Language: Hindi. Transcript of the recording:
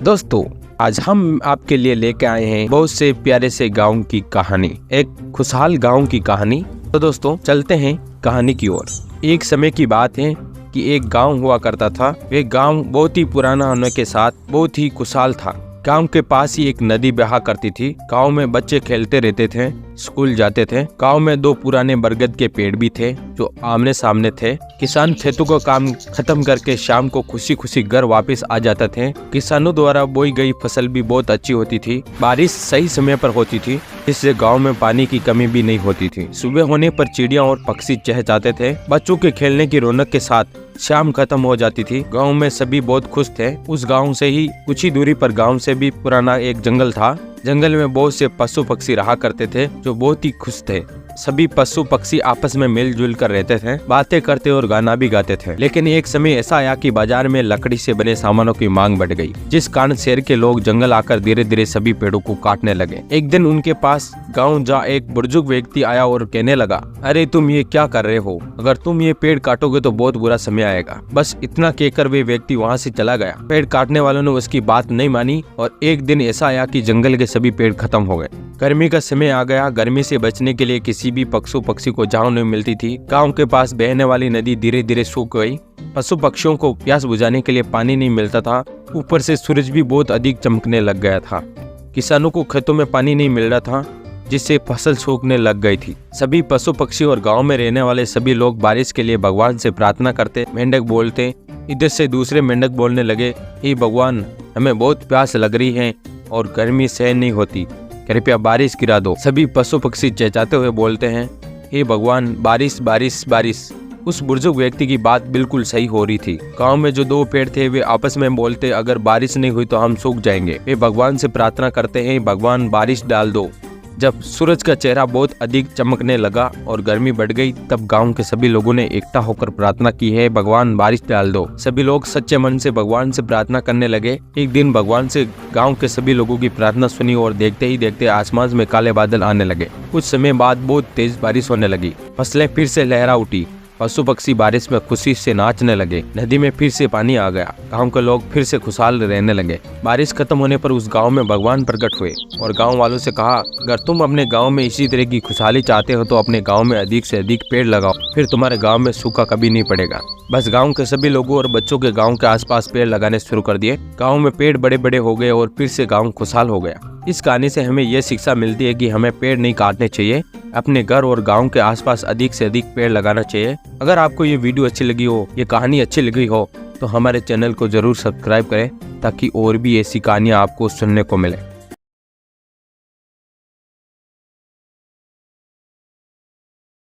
दोस्तों, आज हम आपके लिए लेके आए हैं बहुत से प्यारे से गांव की कहानी, एक खुशहाल गांव की कहानी। तो दोस्तों, चलते हैं कहानी की ओर। एक समय की बात है कि एक गांव हुआ करता था। वे गांव बहुत ही पुराना होने के साथ बहुत ही खुशहाल था। गांव के पास ही एक नदी बहा करती थी। गांव में बच्चे खेलते रहते थे, स्कूल जाते थे। गांव में 2 पुराने बरगद के पेड़ भी थे जो आमने सामने थे। किसान खेतों का काम खत्म करके शाम को खुशी खुशी घर वापस आ जाते थे। किसानों द्वारा बोई गई फसल भी बहुत अच्छी होती थी। बारिश सही समय पर होती थी, जिससे गांव में पानी की कमी भी नहीं होती थी। सुबह होने पर चिड़िया और पक्षी चहचहाते थे। बच्चों के खेलने की रौनक के साथ शाम खत्म हो जाती थी। गांव में सभी बहुत खुश थे। उस गांव से ही कुछ ही दूरी पर गांव से भी पुराना एक जंगल था। जंगल में बहुत से पशु पक्षी रहा करते थे जो बहुत ही खुश थे। सभी पशु पक्षी आपस में मिलजुल कर रहते थे, बातें करते और गाना भी गाते थे। लेकिन एक समय ऐसा आया कि बाजार में लकड़ी से बने सामानों की मांग बढ़ गई, जिस कारण शहर के लोग जंगल आकर धीरे धीरे सभी पेड़ों को काटने लगे। एक दिन उनके पास गाँव जा एक बुजुर्ग व्यक्ति आया और कहने लगा, अरे तुम ये क्या कर रहे हो? अगर तुम ये पेड़ काटोगे तो बहुत बुरा समय आएगा। बस इतना कहकर वे व्यक्ति वहाँ से चला गया। पेड़ काटने वालों ने उसकी बात नहीं मानी और एक दिन ऐसा आया कि जंगल के सभी पेड़ खत्म हो गए। गर्मी का समय आ गया। गर्मी से बचने के लिए किसी भी पशु पक्षी को छांव नहीं मिलती थी। गांव के पास बहने वाली नदी धीरे धीरे सूख गई। पशु पक्षियों को प्यास बुझाने के लिए पानी नहीं मिलता था। ऊपर से सूरज भी बहुत अधिक चमकने लग गया था। किसानों को खेतों में पानी नहीं मिल रहा था, जिससे फसल सूखने लग गई थी। सभी पशु पक्षी और गांव में रहने वाले सभी लोग बारिश के लिए भगवान से प्रार्थना करते। मेंढक बोलते, इधर से दूसरे मेंढक बोलने लगे, हे भगवान, हमें बहुत प्यास लग रही है और गर्मी सहन नहीं होती, कृपया बारिश गिरा दो। सभी पशु पक्षी चहचहाते हुए बोलते हैं, हे भगवान, बारिश बारिश बारिश। उस बुजुर्ग व्यक्ति की बात बिल्कुल सही हो रही थी। गांव में जो 2 पेड़ थे वे आपस में बोलते, अगर बारिश नहीं हुई तो हम सूख जाएंगे। वे भगवान से प्रार्थना करते हैं, भगवान बारिश डाल दो। जब सूरज का चेहरा बहुत अधिक चमकने लगा और गर्मी बढ़ गई, तब गांव के सभी लोगों ने एकता होकर प्रार्थना की है, भगवान बारिश डाल दो। सभी लोग सच्चे मन से भगवान से प्रार्थना करने लगे। एक दिन भगवान से गांव के सभी लोगों की प्रार्थना सुनी और देखते ही देखते आसमान में काले बादल आने लगे। कुछ समय बाद बहुत तेज बारिश होने लगी। फसलें फिर से लहरा उठी। पशु पक्षी बारिश में खुशी से नाचने लगे। नदी में फिर से पानी आ गया। गांव के लोग फिर से खुशहाल रहने लगे। बारिश खत्म होने पर उस गांव में भगवान प्रकट हुए और गांव वालों से कहा, अगर तुम अपने गांव में इसी तरह की खुशहाली चाहते हो तो अपने गांव में अधिक से अधिक पेड़ लगाओ, फिर तुम्हारे गांव में सूखा कभी नहीं पड़ेगा। बस गांव के सभी लोगों और बच्चों के गांव के आसपास पेड़ लगाने शुरू कर दिए। गांव में पेड़ बड़े बड़े हो गए और फिर से गांव खुशहाल हो गया। इस कहानी से हमें यह शिक्षा मिलती है कि हमें पेड़ नहीं काटने चाहिए, अपने घर और गांव के आसपास अधिक से अधिक पेड़ लगाना चाहिए। अगर आपको ये वीडियो अच्छी लगी हो, ये कहानी अच्छी लगी हो, तो हमारे चैनल को जरूर सब्सक्राइब करें ताकि और भी ऐसी कहानियां आपको सुनने को मिले।